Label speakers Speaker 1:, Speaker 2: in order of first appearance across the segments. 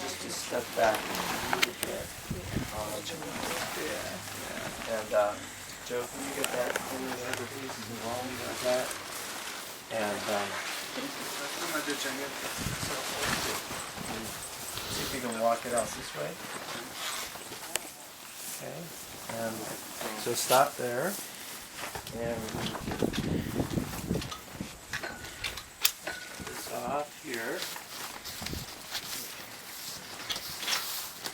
Speaker 1: just to step back a little bit. And Joe, can you get that? Like that. And see if you can walk it out this way. Okay. And so stop there. And this off here.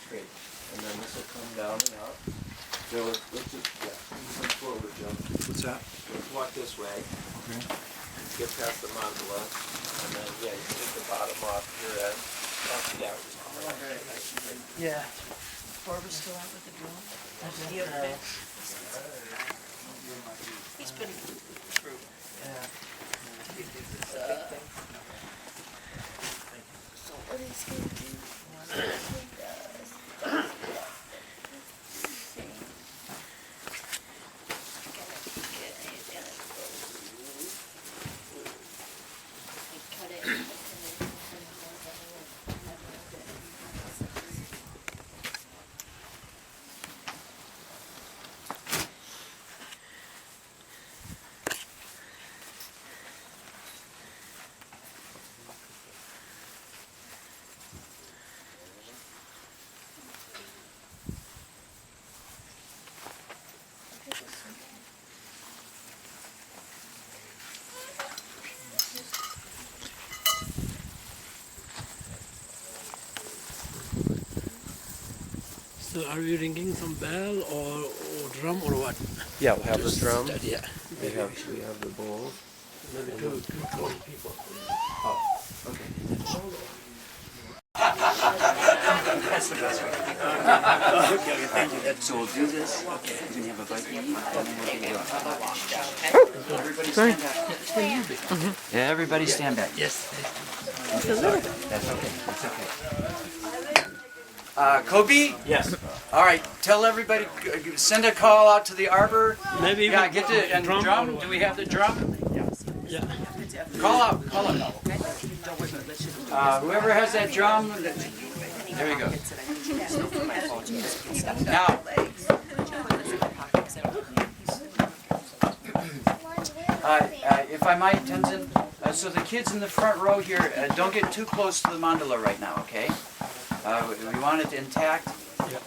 Speaker 1: Great. And then this will come down and out. Joe, let's just come forward, Joe.
Speaker 2: What's that?
Speaker 1: Let's walk this way.
Speaker 2: Okay.
Speaker 1: Get past the mandala. And then, yeah, you can get the bottom off your end.
Speaker 3: Yeah. Barbara's still out with the drum? He okay? He's been through.
Speaker 1: Yeah.
Speaker 3: So what he's going to do,
Speaker 4: So are we ringing some bell or drum or what?
Speaker 1: Yeah, we'll have the drum.
Speaker 4: Yeah.
Speaker 1: We have the bowl.
Speaker 4: Maybe two people.
Speaker 1: Oh, okay.
Speaker 5: That's the best way. Okay, thank you. So we'll do this. Okay. Then you have a bite to eat, and then we'll do it. Everybody stand back. Yeah, everybody stand back.
Speaker 4: Yes.
Speaker 5: That's okay. That's okay. Kobe?
Speaker 1: Yes.
Speaker 5: All right, tell everybody, send a call out to the arbor.
Speaker 4: Maybe
Speaker 5: Yeah, get the and
Speaker 4: drum
Speaker 5: drum.
Speaker 4: or what?
Speaker 5: Do we have the drum?
Speaker 4: Yeah.
Speaker 5: Call out. Whoever has that drum, there you go. Now, if I might, Tenzin, so the kids in the front row here, don't get too close to the mandala right now, okay? We want it intact.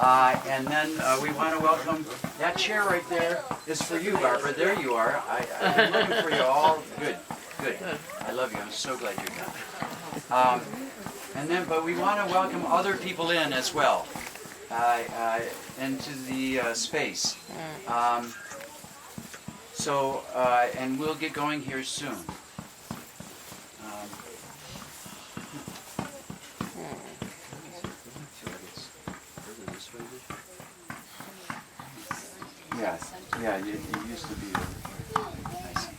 Speaker 5: And then we want to welcome, that chair right there is for you, Barbara. There you are. I've been looking for you all. Good. I love you. I'm so glad you're done. And then, but we want to welcome other people in as well, into the space. And we'll get going here soon. Yes. Yeah, it used to be. I see.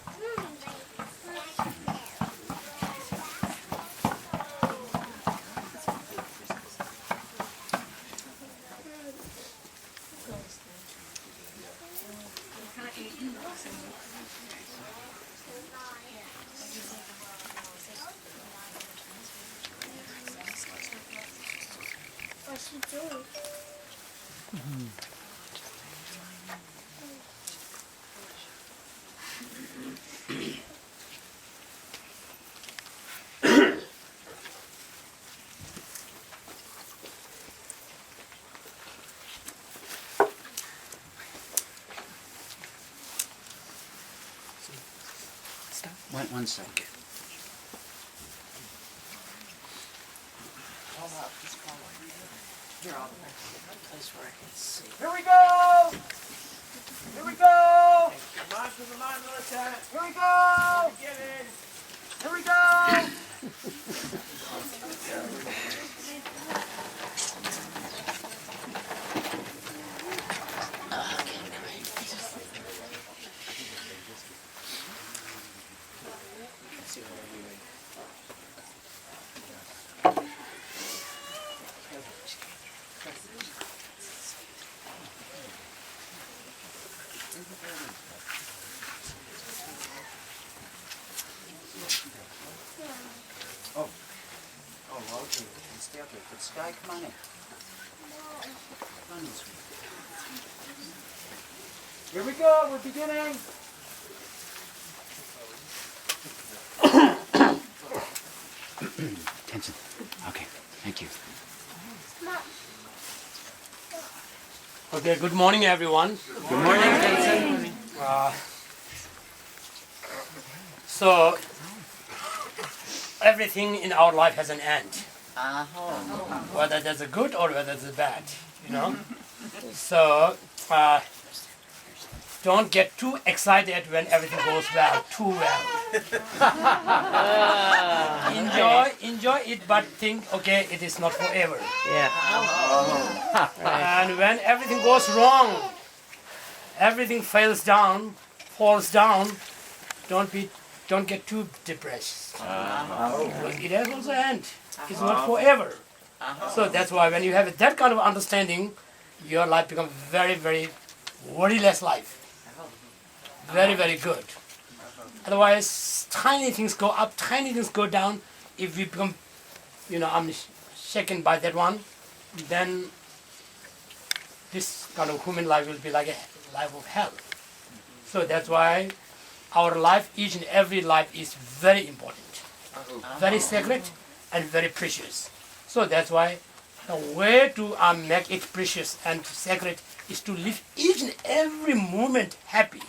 Speaker 6: What's she doing?
Speaker 5: One second.
Speaker 3: Here, I'll place where I can see.
Speaker 5: Here we go! Here we go! March to the mandala tent. Here we go! Here we go! stay up here. But Sky, come on in. Come on in, sweetie. Here we go. We're beginning. Tenzin. Okay. Thank you.
Speaker 4: Okay, good morning, everyone.
Speaker 5: Good morning, Tenzin.
Speaker 4: So, everything in our life has an end. Whether that's a good or whether it's a bad, you know. So, don't get too excited when everything goes well, too well. Enjoy it, but think, okay, it is not forever. And when everything goes wrong, everything falls down, don't get too depressed. It has also end. It's not forever. So that's why when you have that kind of understanding, your life becomes very, very worryless life. Very, very good. Otherwise, tiny things go up, tiny things go down. If we become, I'm shaken by that one, then this kind of human life will be like a life of hell. So that's why our life, each and every life, is very important, very sacred, and very precious. So that's why the way to make it precious and sacred is to live each and every moment happy.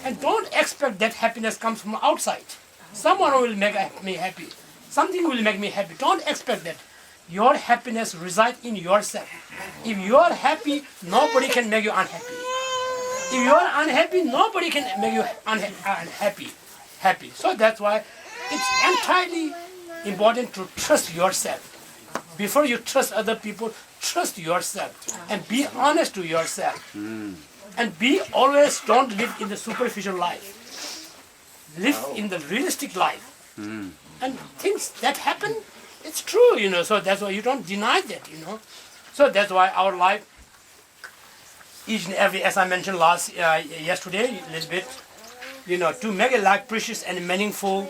Speaker 4: And don't expect that happiness comes from outside. Someone will make me happy. Something will make me happy. Don't expect that. Your happiness resides in yourself. If you are happy, nobody can make you unhappy. If you are unhappy, nobody can make you unhappy. So that's why it's entirely important to trust yourself. Before you trust other people, trust yourself and be honest to yourself. And don't live in the superficial life. Live in the realistic life. And things that happen, it's true, so that's why you don't deny that, So that's why our life, each and every, as I mentioned yesterday, a little bit, to make a life precious and meaningful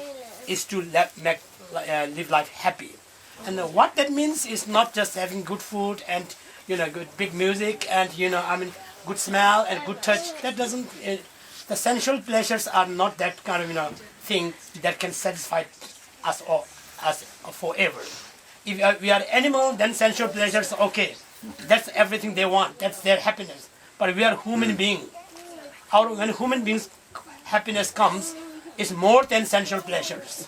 Speaker 4: is to live life happy. And what that means is not just having good food and, good big music and, good smell and good touch. That doesn't, the sensual pleasures are not that kind of, thing that can satisfy us forever. If we are animal, then sensual pleasures, okay. That's everything they want. That's their happiness. But we are human beings. When human beings' happiness comes, it's more than sensual pleasures.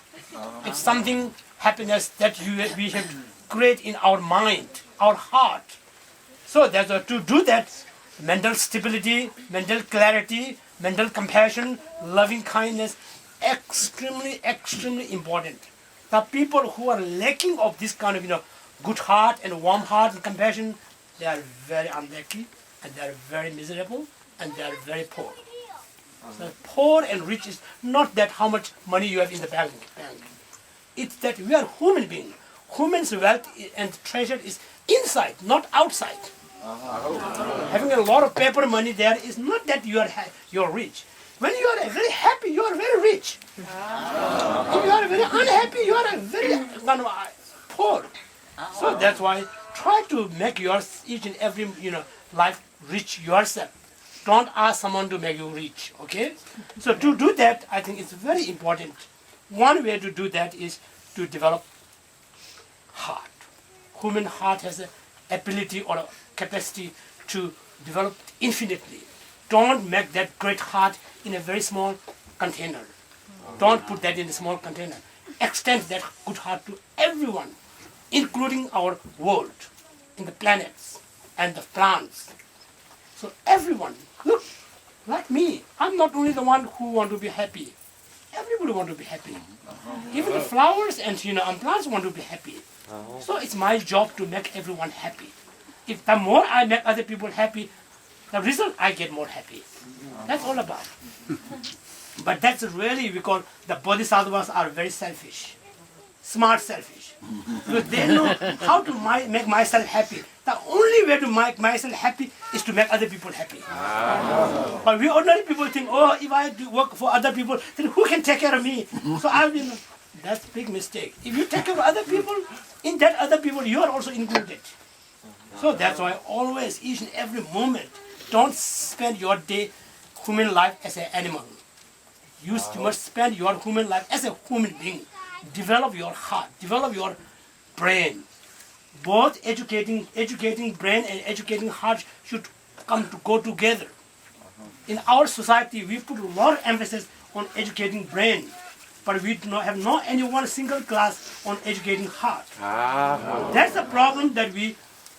Speaker 4: It's something, happiness that we have create in our mind, our heart. So that's to do that, mental stability, mental clarity, mental compassion, loving kindness, extremely, extremely important. The people who are lacking of this kind of, good heart and warm heart and compassion, they are very unlucky and they are very miserable and they are very poor. So poor and rich is not that how much money you have in the bank. It's that we are human beings. Human's wealth and treasure is inside, not outside. Having a lot of paper money there is not that you're rich. When you are very happy, you are very rich. If you are very unhappy, you are very poor. So that's why try to make each and every life rich yourself. Don't ask someone to make you rich. Okay? So to do that, I think it's very important. One way to do that is to develop heart. Human heart has an ability or a capacity to develop infinitely. Don't make that great heart in a very small container. Don't put that in a small container. Extend that good heart to everyone, including our world, in the planets and the plants. So everyone, look, like me, I'm not only the one who want to be happy. Everybody want to be happy. Even the flowers and plants want to be happy. So it's my job to make everyone happy. If the more I make other people happy, the result I get more happy. That's all about. But that's really because the bodhisattvas are very selfish, smart selfish. Because they know how to make myself happy. The only way to make myself happy is to make other people happy. But we ordinary people think, oh, if I do work for other people, then who can take care of me? So I'll be. That's big mistake. If you take care of other people, in that other people you are also included. So that's why always, each and every moment, don't spend your day, human life as an animal. You must spend your human life as a human being. Develop your heart, develop your brain. Both educating brain and educating heart should go together. In our society, we put a lot of emphasis on educating brain, but we do not have any one single class on educating heart. That's the problem that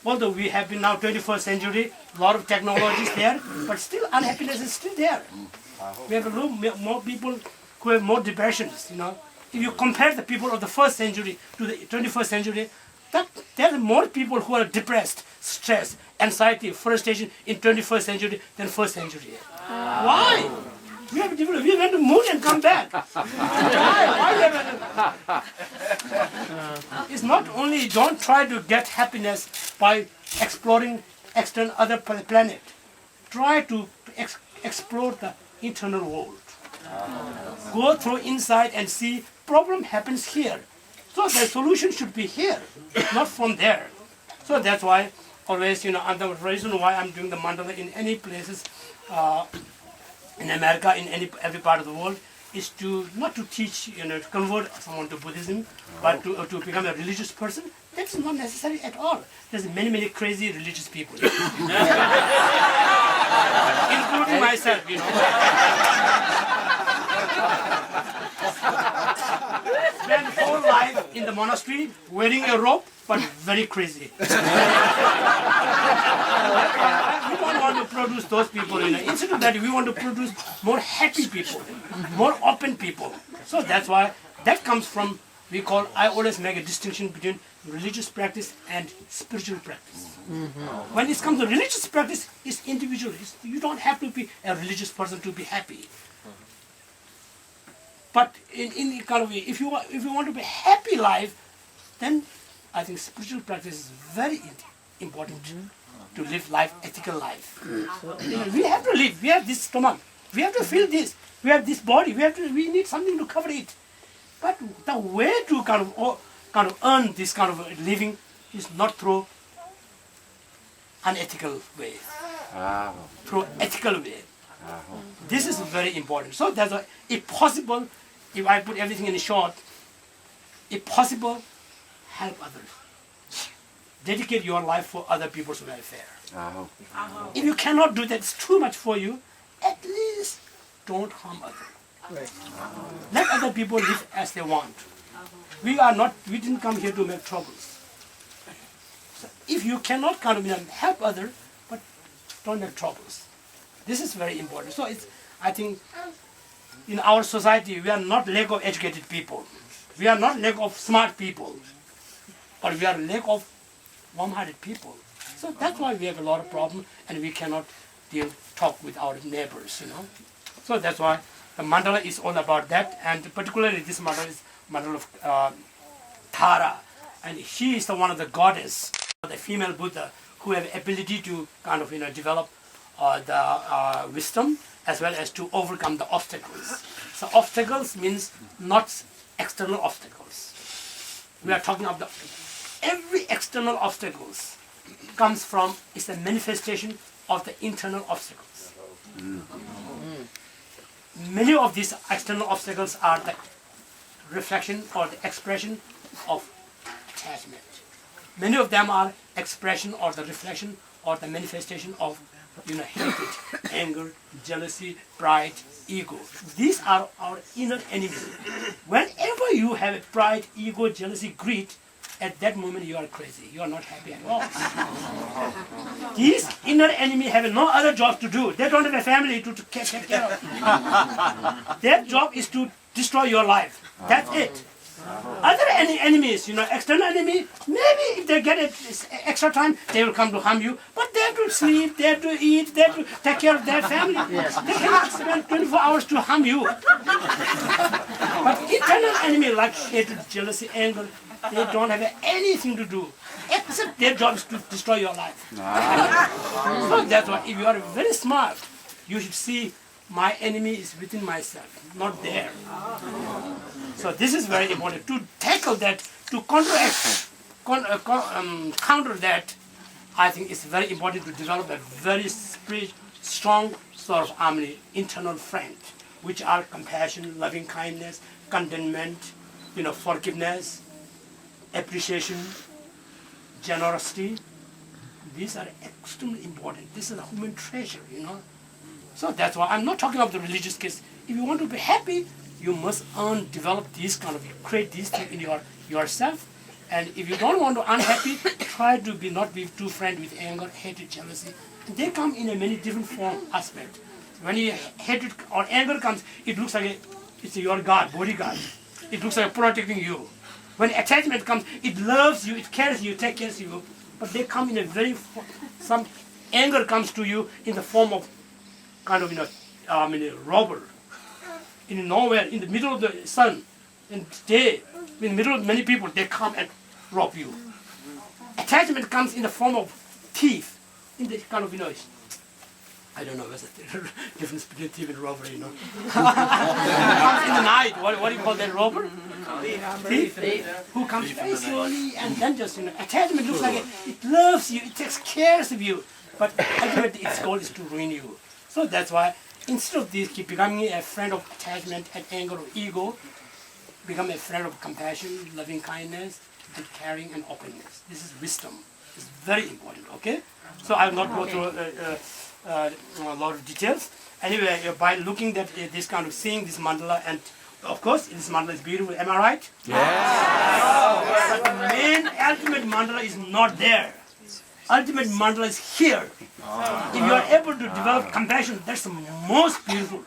Speaker 4: although we have been now 21st century, a lot of technology is there, but still unhappiness is still there. We have a lot more people who have more depressions, If you compare the people of the 1st century to the 21st century, there are more people who are depressed, stressed, anxiety, frustration in 21st century than 1st century. Why? We went to the moon and come back. Why? It's not only don't try to get happiness by exploring other planet. Try to explore the internal world. Go through inside and see problem happens here. So the solution should be here, not from there. So that's why always, and the reason why I'm doing the mandala in any places, in America, in every part of the world, is to not to teach, to convert someone to Buddhism, but to become a religious person. That's not necessary at all. There's many crazy religious people, including myself, Spend whole life in the monastery wearing a robe, but very crazy. We don't want to produce those people. Instead of that, we want to produce more happy people, more open people. So that's why that comes from, I always make a distinction between religious practice and spiritual practice. When it comes to religious practice, it's individual. You don't have to be a religious person to be happy. But in kind of, if you want to be happy life, then I think spiritual practice is very important to live life, ethical life. We have to live. We have this stomach. We have to feel this. We have this body. We need something to cover it. But the way to kind of earn this kind of living is not through unethical way. Through ethical way. This is very important. So that's why, if possible, if I put everything in short, if possible, help others. Dedicate your life for other people's welfare. If you cannot do that, it's too much for you, at least don't harm others. Let other people live as they want. We didn't come here to make troubles. So if you cannot help others, but don't make troubles. This is very important. So I think in our society, we are not lack of educated people. We are not lack of smart people. But we are lack of warm-hearted people. So that's why we have a lot of problems and we cannot talk with our neighbors, So that's why the mandala is all about that, and particularly this mandala is mandala of Tara. And she is one of the goddess, the female Buddha, who have ability to develop the wisdom as well as to overcome the obstacles. So obstacles means not external obstacles. We are talking about every external obstacles comes from, is a manifestation of the internal obstacles. Many of these external obstacles are the reflection or the expression of attachment. Many of them are expression or the reflection or the manifestation of hatred, anger, jealousy, pride, ego. These are our inner enemies. Whenever you have a pride, ego, jealousy, greed, at that moment you are crazy. You are not happy at all. These inner enemies have no other job to do. They don't have a family to take care of. Their job is to destroy your life. That's it. Other enemies, external enemy, maybe if they get extra time, they will come to harm you. But they have to sleep, they have to eat, they have to take care of their family. They cannot spend 24 hours to harm you. But internal enemy like hatred, jealousy, anger, they don't have anything to do except their job is to destroy your life. So that's why if you are very smart, you should see my enemy is within myself, not there. So this is very important to tackle that, to counter that. I think it's very important to develop a very strong sort of internal friend, which are compassion, loving kindness, contentment, forgiveness, appreciation, generosity. These are extremely important. This is a human treasure, So that's why I'm not talking about the religious case. If you want to be happy, you must develop these create these things in yourself. And if you don't want to unhappy, try to not be too friendly with anger, hatred, jealousy. They come in a many different aspects. When hatred or anger comes, it looks like it's your God, bodyguard. It looks like protecting you. When attachment comes, it loves you, it cares you, takes care of you. But they come in some anger comes to you in the form of a robber. In nowhere, in the middle of the sun, in day, in the middle of many people, they come and rob you. Attachment comes in the form of thief, in the I don't know what's the difference between thief and robber, It comes in the night. What do you call that, robber? Thief. Who comes very slowly and then just, attachment looks like it loves you, it takes care of you, but ultimately its goal is to ruin you. So that's why instead of this, keep becoming a friend of attachment and anger or ego, become a friend of compassion, loving kindness, and caring and openness. This is wisdom. It's very important, okay? So I will not go through a lot of details. Anyway, by looking at this seeing this mandala, and of course, this mandala is beautiful, am I right? Yes! But the main ultimate mandala is not there. Ultimate mandala is here. If you are able to develop compassion, that's the most beautiful.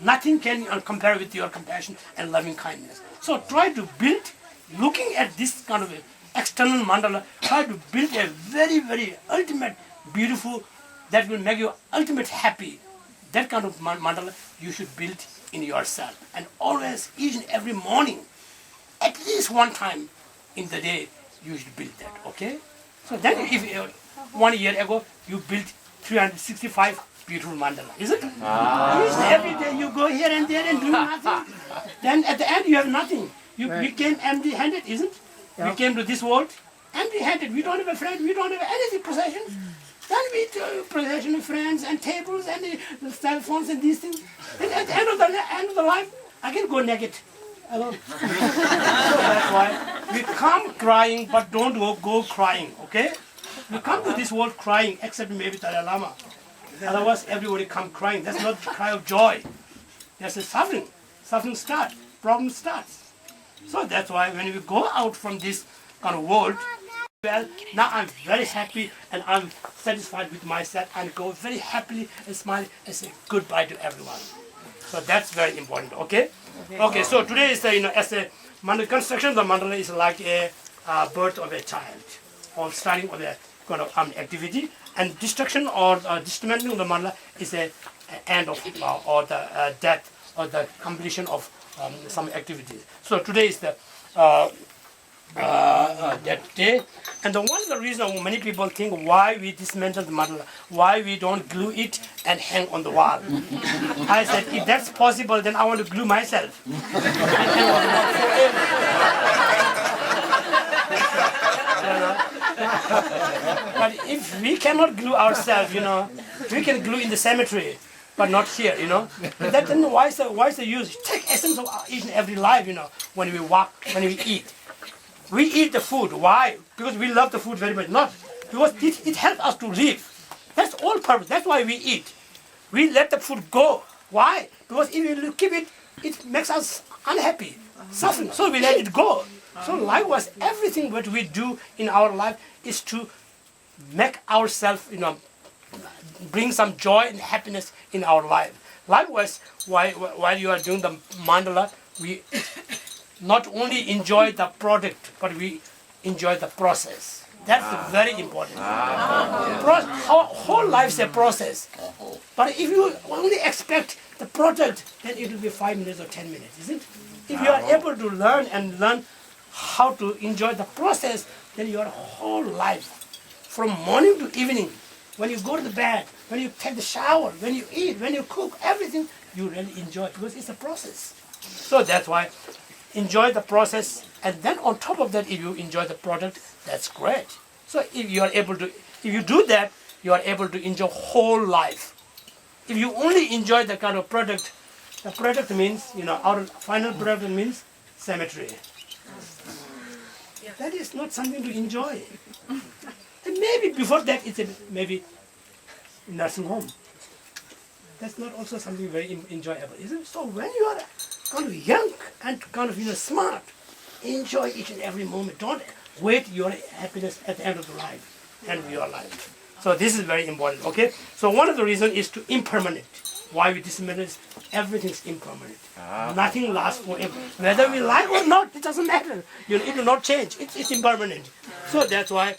Speaker 4: Nothing can compare with your compassion and loving kindness. So try to build, looking at this external mandala, try to build a very, very ultimate, beautiful, that will make you ultimate happy. That kind of mandala you should build in yourself. And always, each and every morning, at least one time in the day, you should build that, okay? So then if 1 year ago, you built 365 beautiful mandala, isn't it? Each and every day you go here and there and do nothing. Then at the end you have nothing. You became empty-handed, isn't it? We came to this world empty-handed. We don't have a friend, we don't have anything possessions. Then we do possession of friends and tables and the cell phones and these things. And at the end of the life, I can go naked alone. So that's why we come crying, but don't go crying, okay? We come to this world crying, except maybe Dalai Lama. Otherwise, everybody come crying. That's not the cry of joy. That's a suffering. Suffering starts. Problem starts. So that's why when we go out from this world, well, now I'm very happy and I'm satisfied with myself and go very happily and smile and say goodbye to everyone. So that's very important, okay? Okay, so today is, as a mandala construction, the mandala is like a birth of a child, or starting of a activity, and destruction or dismantling of the mandala is a end of or the death or the completion of some activities. So today is the that day, and one of the reasons many people think why we dismantle the mandala, why we don't glue it and hang on the wall. I said, if that's possible, then I want to glue myself and hang on the wall forever. But if we cannot glue ourselves, we can glue in the cemetery, but not here, But that, then why is the use? Take essence of each and every life, when we walk, when we eat. We eat the food. Why? Because we love the food very much. Not because it helps us to live. That's all purpose. That's why we eat. We let the food go. Why? Because if we keep it, it makes us unhappy, suffering. So we let it go. So likewise, everything what we do in our life is to make ourselves, bring some joy and happiness in our life. Likewise, while you are doing the mandala, we not only enjoy the product, but we enjoy the process. That's very important. Our whole life is a process. But if you only expect the product, then it will be 5 minutes or 10 minutes, isn't it? If you are able to learn how to enjoy the process, then your whole life, from morning to evening, when you go to the bed, when you take the shower, when you eat, when you cook, everything, you really enjoy it because it's a process. So that's why enjoy the process, and then on top of that, if you enjoy the product, that's great. So if you do that, you are able to enjoy whole life. If you only enjoy the kind of product, the product means, our final product means cemetery. That is not something to enjoy. And maybe before that, it's maybe nursing home. That's not also something very enjoyable, isn't it? So when you are kind of young and kind of smart, enjoy each and every moment. Don't wait your happiness at the end of the life, end of your life. So this is very important. Okay. So one of the reasons is to impermanent. Why we dismantle? Everything is impermanent. Nothing lasts forever. Whether we like or not, it doesn't matter. It will not change. It's impermanent. So that's why.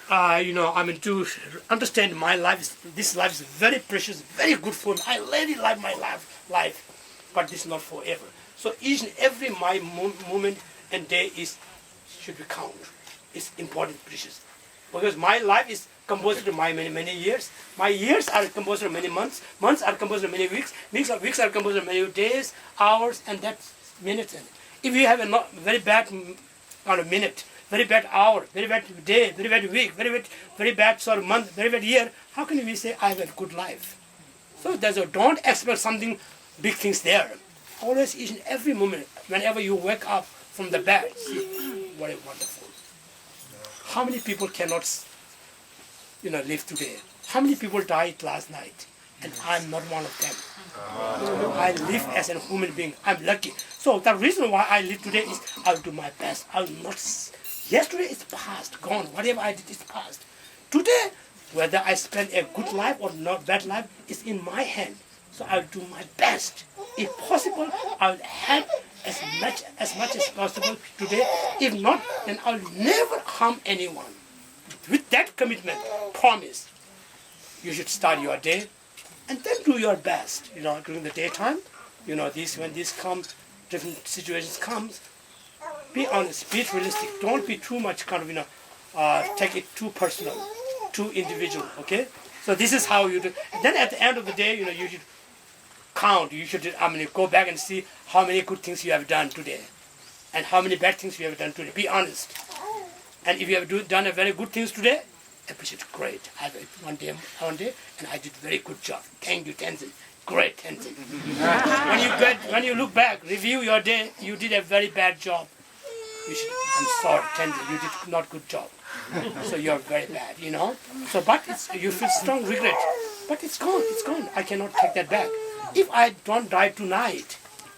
Speaker 4: To understand my life, this life is very precious, very good for me. I really like my life, but this is not forever. So each and every my moment and day should be count. It's important, precious, because my life is composed of many years. My years are composed of many months. Months are composed of many weeks. Weeks are composed of many days, hours, and that's minutes. If you have a very bad kind of minute, very bad hour, very bad day, very bad week, very bad month, very bad year, how can we say I have a good life? So don't expect something big things there. Always, each and every moment, whenever you wake up from the bed, see what a wonderful. How many people cannot, live today? How many people died last night? And I'm not one of them. I live as a human being. I'm lucky. So the reason why I live today is I'll do my best. I'll not. Yesterday is past, gone. Whatever I did is past. Today, whether I spend a good life or not bad life is in my hand. So I'll do my best. If possible, I'll help as much as possible today. If not, then I'll never harm anyone. With that commitment, promise, you should start your day and then do your best. During the daytime, when this comes, different situations comes. Be honest, be realistic. Don't be too much kind of, take it too personal, too individual, okay? So this is how you do. Then at the end of the day, you should count. You should, go back and see how many good things you have done today and how many bad things you have done today. Be honest. And if you have done a very good things today, appreciate it. Great. I had one day, and I did very good job. Thank you, Tenzin. Great, Tenzin. When you look back, review your day, you did a very bad job. I'm sorry, Tenzin, you did not good job. So you're very bad, So, but you feel strong regret. But it's gone. I cannot take that back. If I don't die tonight,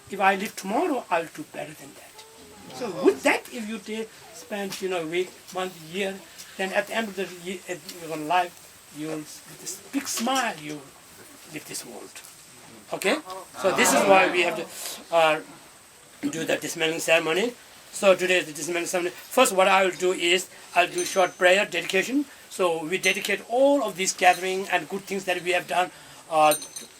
Speaker 4: if I live tomorrow, I'll do better than that. So with that, if you spend, week, month, year, then at the end of the year, your life, you'll, with this big smile, you leave this world. Okay? So this is why we have to do the dismantling ceremony. So today is the dismantling ceremony. First, what I will do is, I'll do short prayer, dedication. So we dedicate all of this gathering and good things that we have done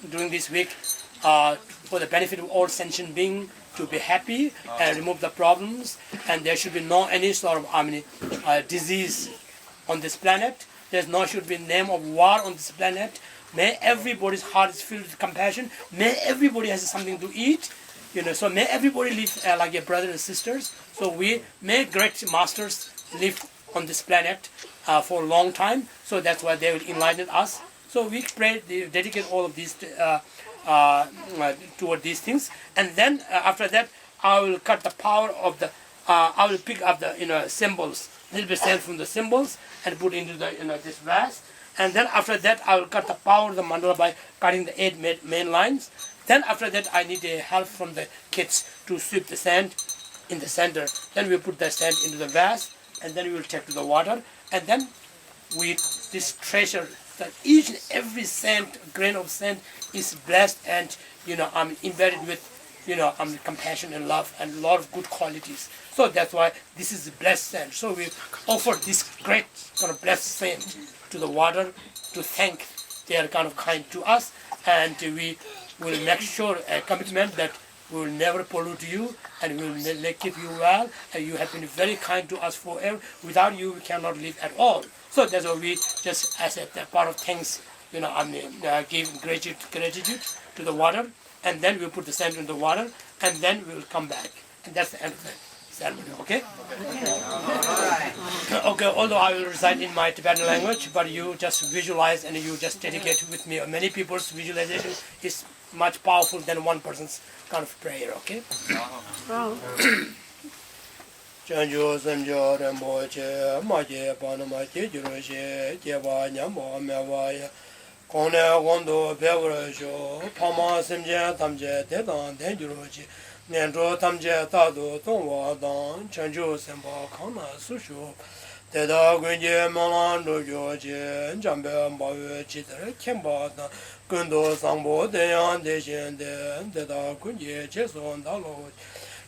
Speaker 4: during this week for the benefit of all sentient beings to be happy and remove the problems. And there should be no any sort of disease on this planet. There's no should be name of war on this planet. May everybody's heart is filled with compassion. May everybody has something to eat. So may everybody live like your brothers and sisters. So may great masters live on this planet for a long time. So that's why they will enlighten us. So we pray, dedicate all of these toward these things. And then after that, I will cut the power of the. I will pick up the symbols, little bit sand from the symbols, and put into the this vase. And then after that, I will cut the power of the mandala by cutting the 8 main lines. Then after that, I need help from the kids to sweep the sand in the center. Then we put the sand into the vase, and then we will take to the water. And then this treasure, that each and every grain of sand is blessed and I'm embedded with compassion and love and a lot of good qualities. So that's why this is blessed sand. So we offer this great kind of blessed sand to the water to thank they are kind of kind to us, and we will make sure a commitment that we will never pollute you and we will keep you well, and you have been very kind to us forever. Without you, we cannot live at all. So that's why we just, as a part of thanks, give gratitude to the water, and then we put the sand in the water, and then we will come back. And that's the end of the ceremony, okay? Okay, although I will recite in my Tibetan language, but you just visualize and you just dedicate with me. Many people's visualization is much powerful than one person's kind of prayer, okay? Chanjo semjo rembo che maje panama che juro che jeba nyambo mewa kone gondo bewro jo pama semje tamje dedan den juro che nenjo tamje tado tongwa dan chanjo sembo kana sushu deda gunje malan do jo che jambe mbawe chitre kemba da gundo sangbo de yan de shen de deda gunje che son dalo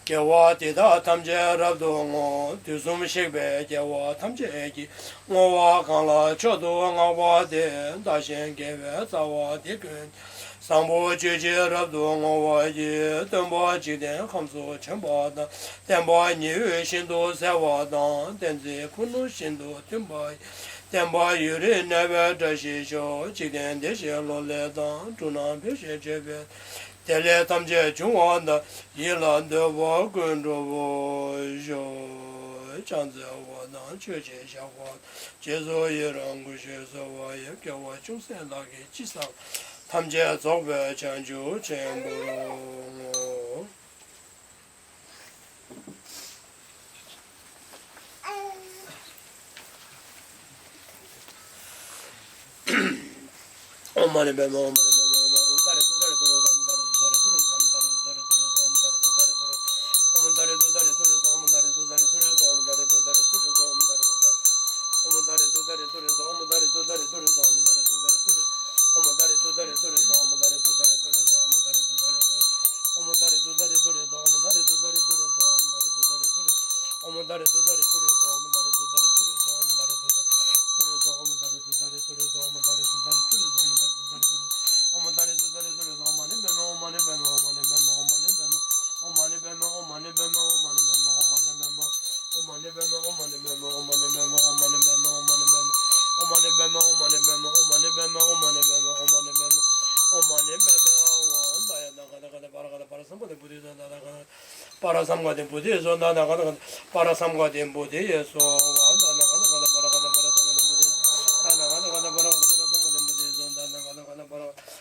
Speaker 4: Gewa dida tamje rabdo ngo, dusum shikbe gewa tamje egi, ngo wa kangla chodo nga wa de, dashen gewe zawa de gun, sambo jeje rabdo ngo wa ye, tenpa jiden khamso chenpa dan, tenpa niwe shindo sewa dan, tenzi kunu shindo tenpa yuri nebe dashi sho, jiden deshe lo le dan, tunan peshe jebe, Tele tamje chungwanda yilan de wa gun zhu wo zhou chang zi wa nang che che xia hua jie zo yi rang gu xie so wa ye ge wa chung sen la ge ji sang tamje zog be chang ju chen bu ngo Om mani be mo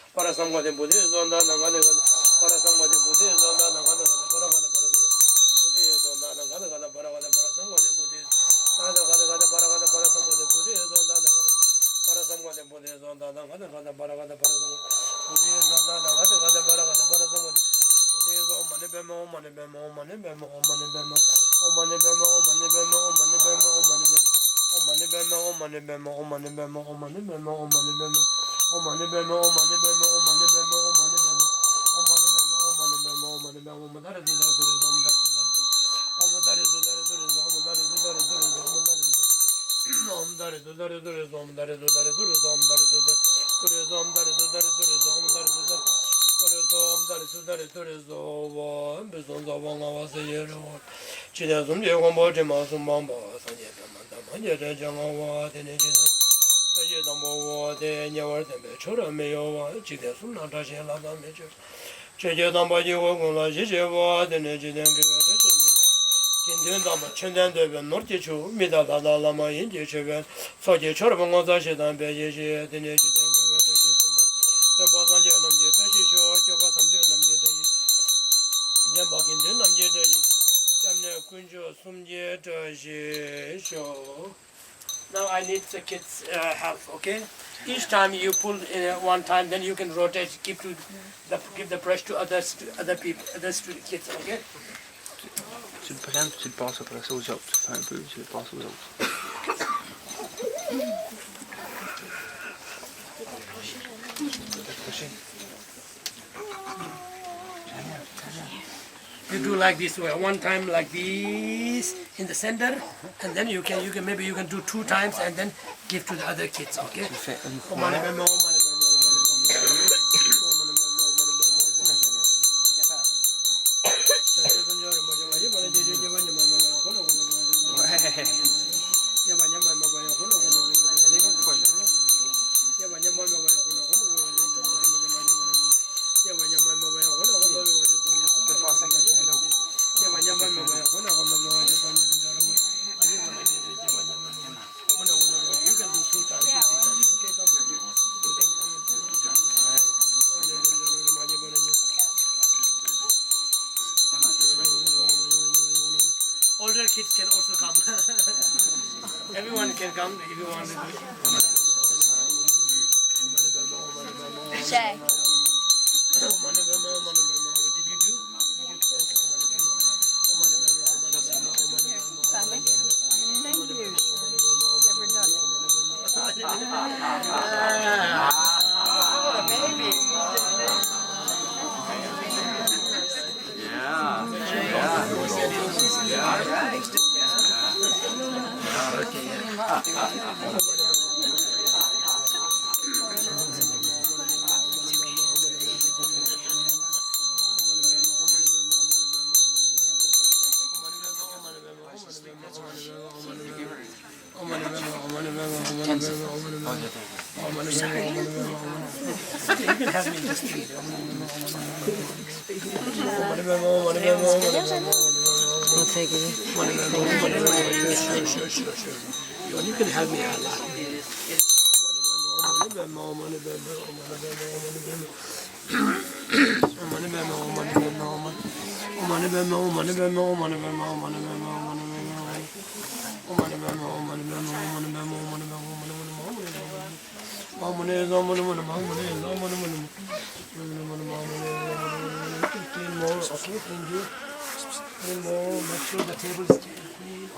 Speaker 4: Parasamgaden Buddhism, Parasamgaden Buddhism, Parasamgaden Buddhism, Now I need the kids' help, okay? Each time you pull one time, then you can rotate, give the brush to other people, kids, okay?
Speaker 2: Tu le prends, tu le passes après ça aux autres. Tu fais un peu, tu le passes aux autres.
Speaker 4: You do like this way, one time like this in the center, and then you can maybe you can do 2 times and then give to the other kids, okay?
Speaker 2: Tu le fais une fois.
Speaker 4: also come. Everyone can come if you want to do it.
Speaker 6: Shay.
Speaker 4: Did you do?
Speaker 6: Family? Thank you. Never done it.
Speaker 4: You can have me just eat.
Speaker 3: I'll take it.
Speaker 4: Sure. You can have me a lot. Make sure the table is clean.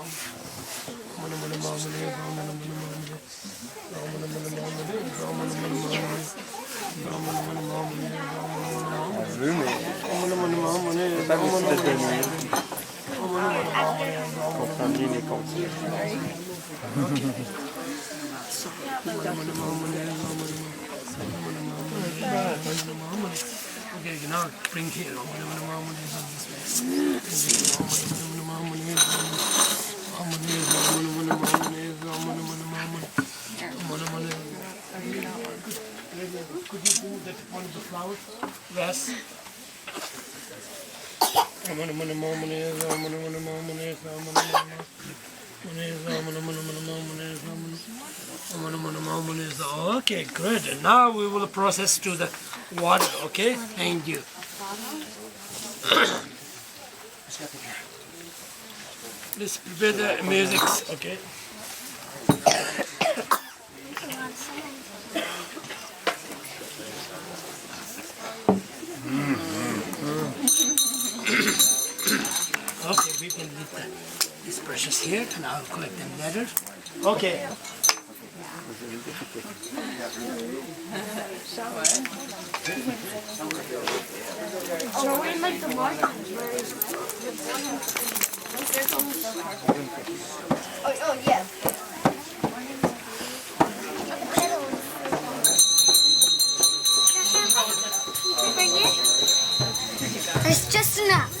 Speaker 4: Okay, now bring here. Could you do that one of the flowers? Yes. Okay, good. And now we will process to the water, okay? Thank you. Let's prepare the music, okay? Okay, we can leave these brushes here and I'll collect them later. Okay.
Speaker 6: So we like the markings. Oh yeah. There's just enough.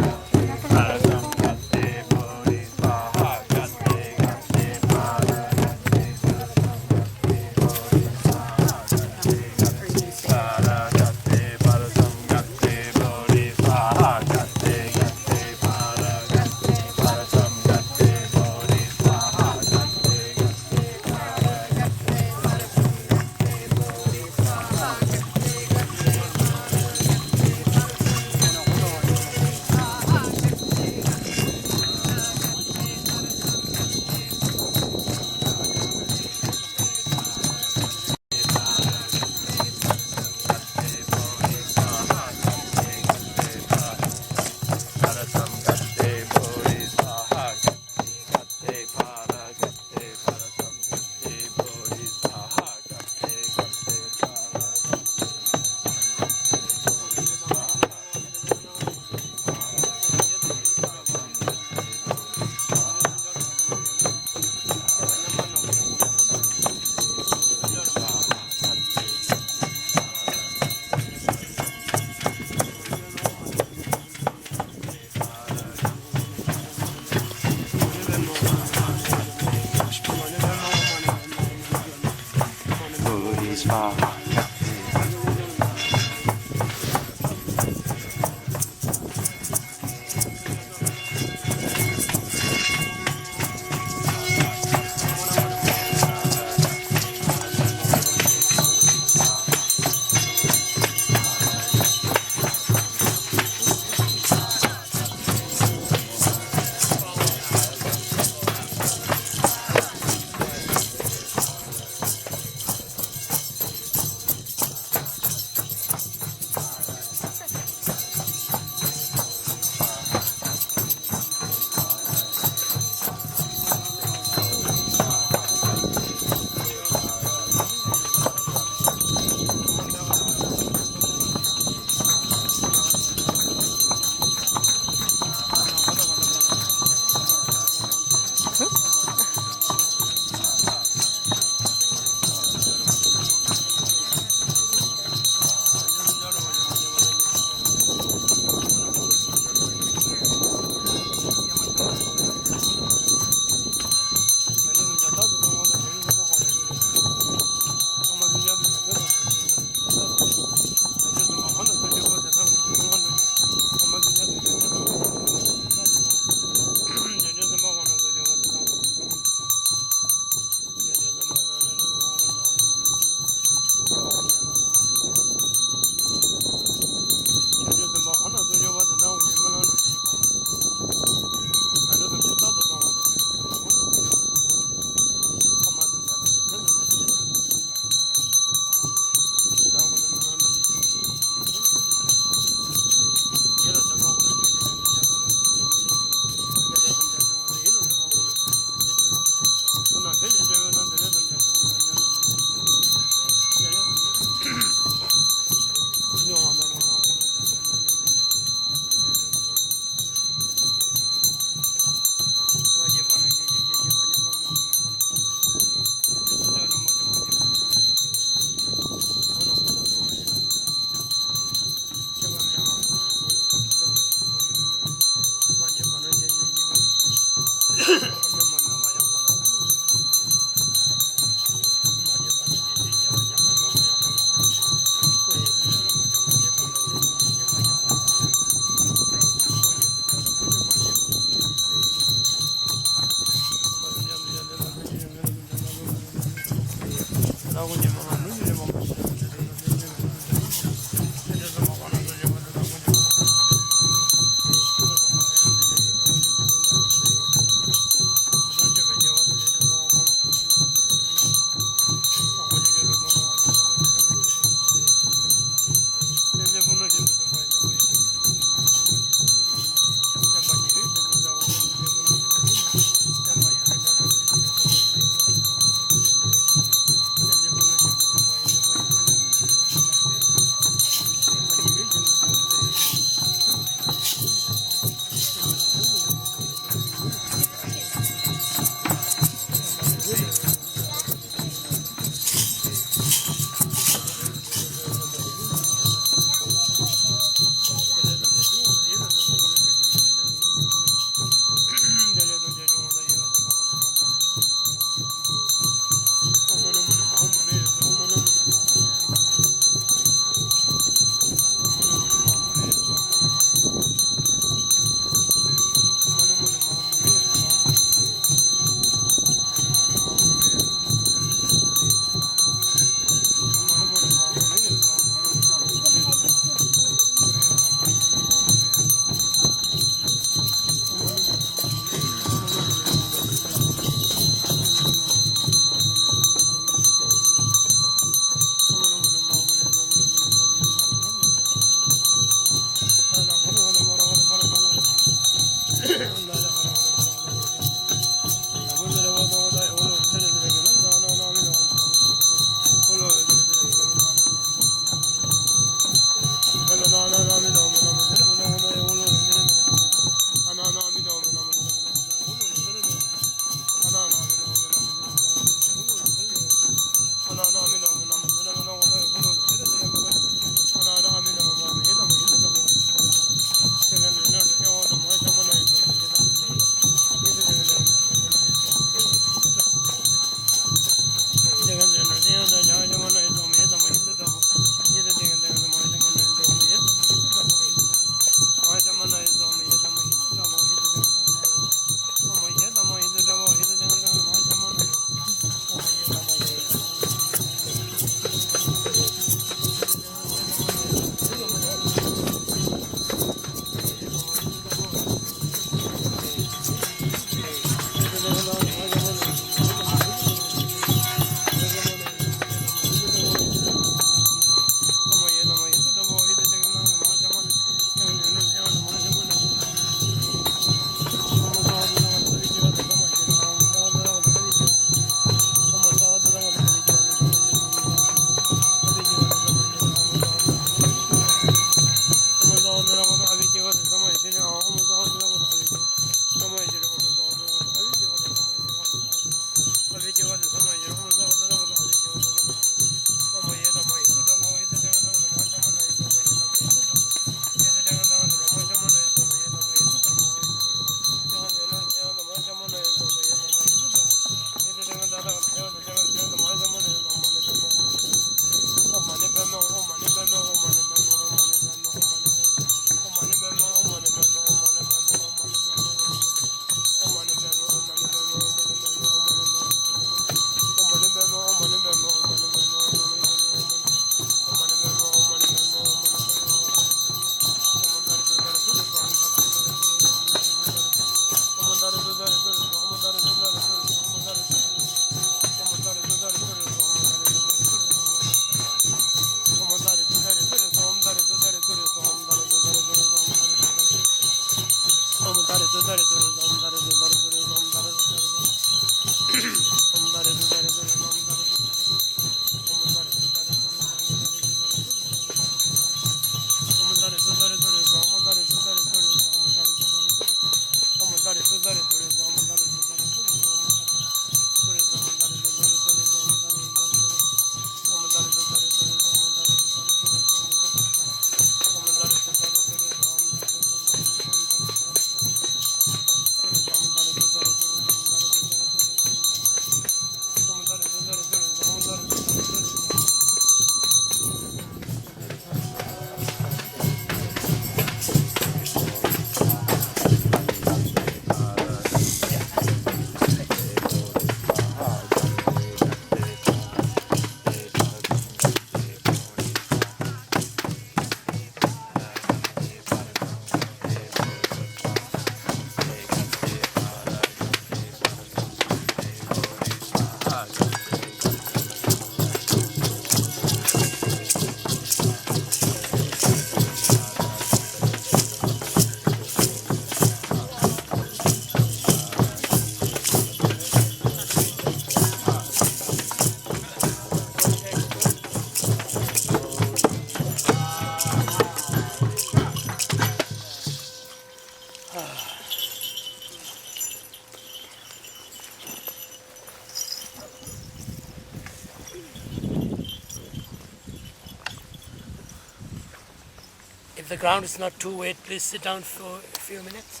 Speaker 4: the ground is not too wet, please sit down for a few minutes.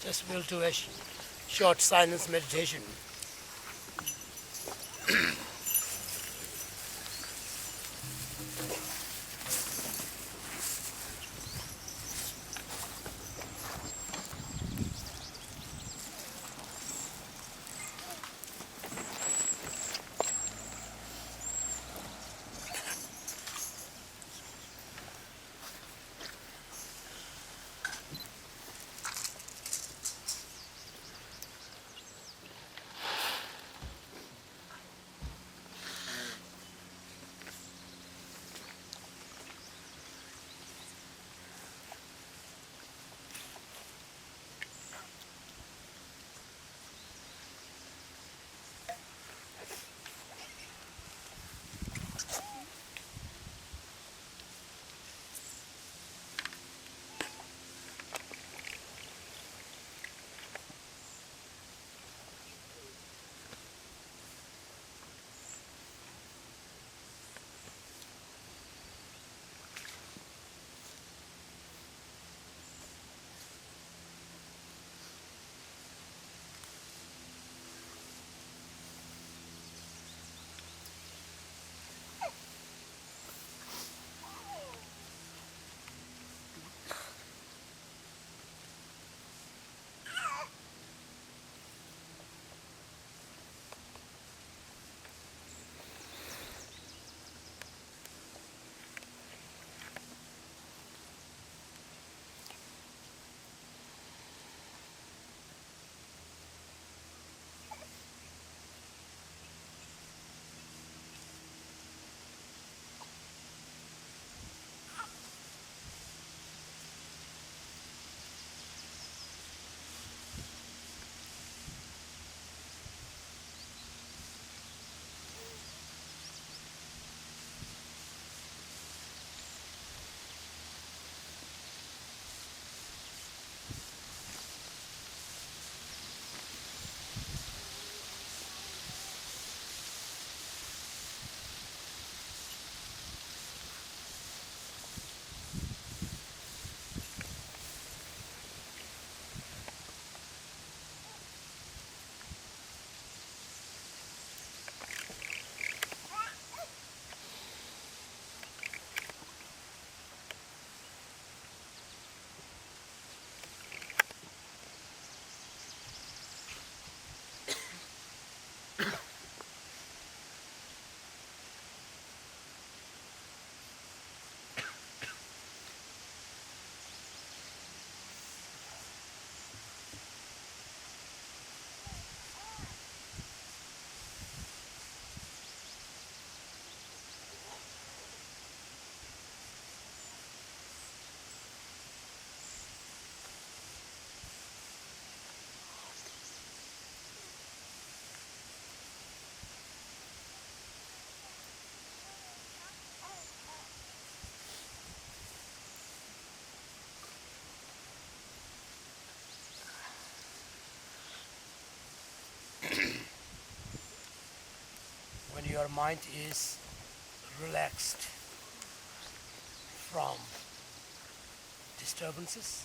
Speaker 4: Just we'll do a short silence meditation. When your mind is relaxed from disturbances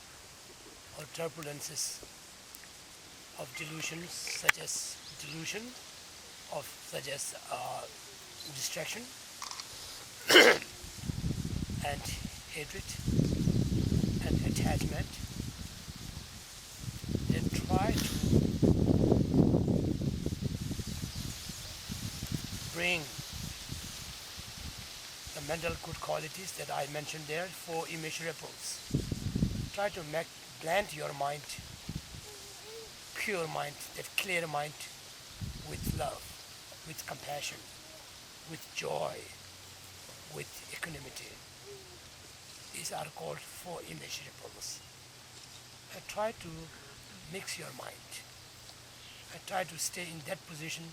Speaker 4: or turbulences of delusions, such as delusion, such as distraction and hatred and attachment, then try to bring the mental good qualities that I mentioned there, 4 immeasurables. Try to blend your mind, pure mind, that clear mind, with love, with compassion, with joy, with equanimity. These are called 4 immeasurables. And try to mix your mind. And try to stay in that position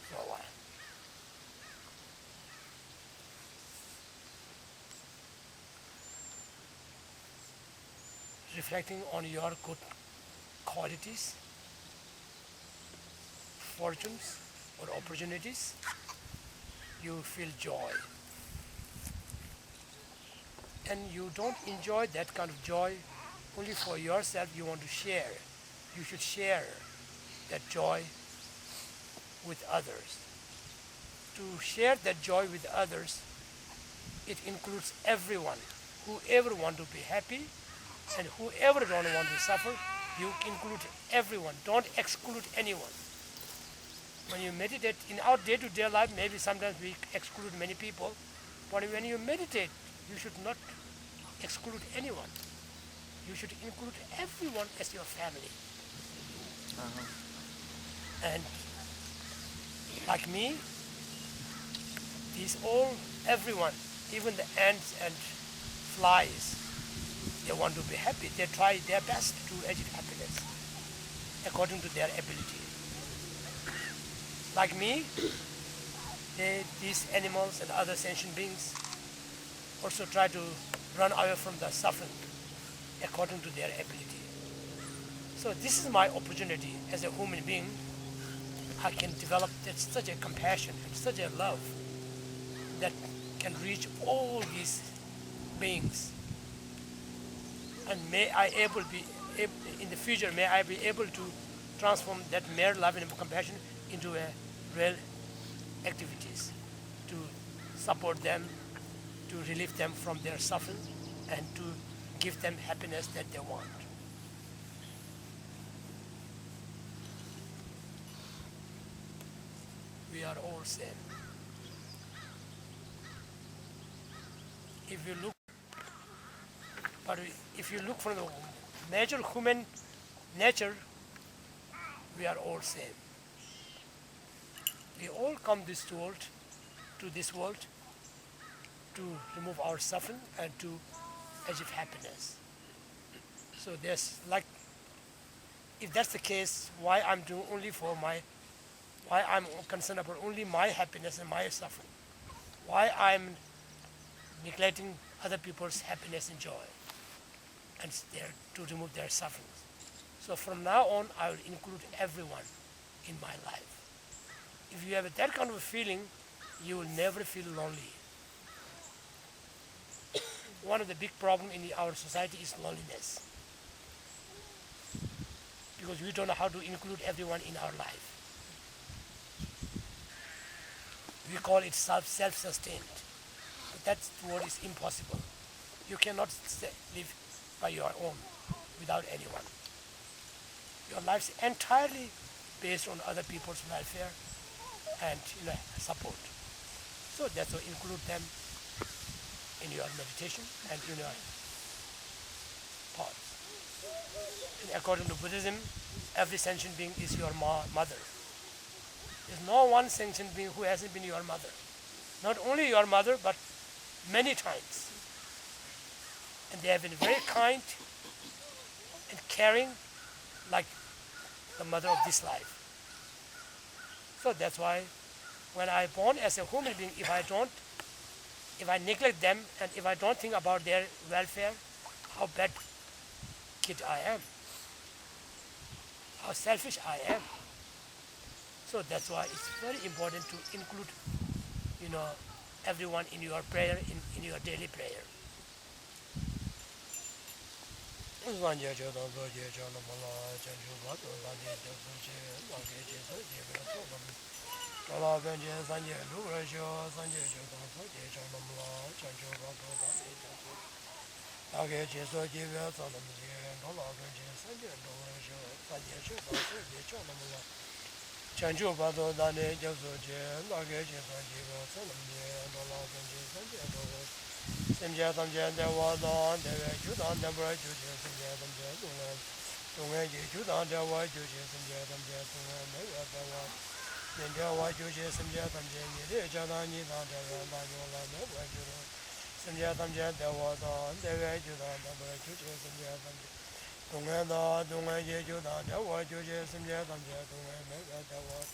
Speaker 4: for a while. Reflecting on your good qualities, fortunes or opportunities, you feel joy. and you don't enjoy that kind of joy only for yourself, you want to share. You should share that joy with others. To share that joy with others, it includes everyone. Whoever want to be happy and whoever don't want to suffer, you include everyone. Don't exclude anyone. When you meditate in our day-to-day life, maybe sometimes we exclude many people, but when you meditate, you should not exclude anyone. You should include everyone as your family. And like me, everyone, even the ants and flies, they want to be happy. They try their best to achieve happiness according to their ability. Like me, these animals and other sentient beings also try to run away from the suffering according to their ability. So this is my opportunity as a human being. I can develop such a compassion and such a love that can reach all these beings. And may I in the future, may I be able to transform that mere love and compassion into a real activities to support them, to relieve them from their suffering, and to give them happiness that they want. We are all same. If you look from the major human nature, we are all same. We all come to this world to remove our suffering and to achieve happiness. So if that's the case, why I'm concerned about only my happiness and my suffering? Why I'm neglecting other people's happiness and joy and to remove their sufferings? So from now on, I will include everyone in my life. If you have that kind of a feeling, you will never feel lonely. One of the big problems in our society is loneliness, because we don't know how to include everyone in our life. We call it self-sustained. But that word is impossible. You cannot live by your own without anyone. Your life is entirely based on other people's welfare and support. So that's why include them in your meditation and in your thoughts. And according to Buddhism, every sentient being is your mother. There's no one sentient being who hasn't been your mother. Not only your mother, but many times. And they have been very kind and caring, like the mother of this life. So that's why when I'm born as a human being, if I neglect them and if I don't think about their welfare, how bad kid I am, how selfish I am. So that's why it's very important to include, everyone in your prayer, in your daily prayer. Chanchu Bado Dane Josoje, Nage Simja Tamja, there was on the Judan, the Bright Judas, Simja Tamja, Tunga Judan, there was Judas, Simja Tamja, Tunga, there was. Then there was Judas, Simja Tamja, Jadani, Danola, never Judas. Simja Tamja, there was on the Judan, the Bright Judas, Simja Tamja. Tunga, Judan, there was Judas, Simja Tamja, Tunga, there was.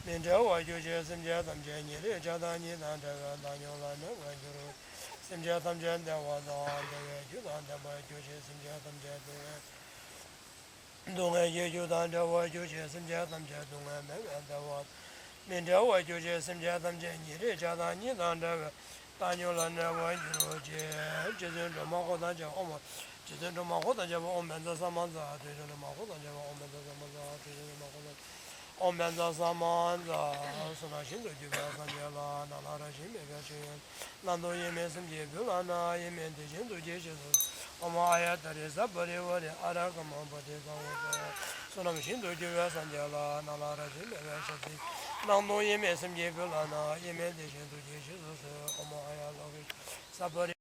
Speaker 4: Then there was Judas, Simja Tamja, Jadani, Danola, never Judas. Simja Tamja, there was on the Judan, the Bright Judas, Simja Tamja, Tunga, Judan, there was Judas, Simja Tamja, Tunga, there was. Then there was Judas, Simja Tamja, Jadani,
Speaker 7: Tanyola never you Jason Mahoda Jama, Jason Mahoda Java, Omenda Samanda, Jason Mahoda Java, Omenda Samanda, Omenda Samanda, Sonashin, the Jubas and Yala, Nala Jim, Lando Yemes and Jebulana, Yementation to Jesus. Omaya, that is up, but it was the Arakama, but it's our Sonashin to Jubas and Yala, Nala Jim, Lando Yemes and Jebulana, Yementation to Jesus, Omaya, Sabari.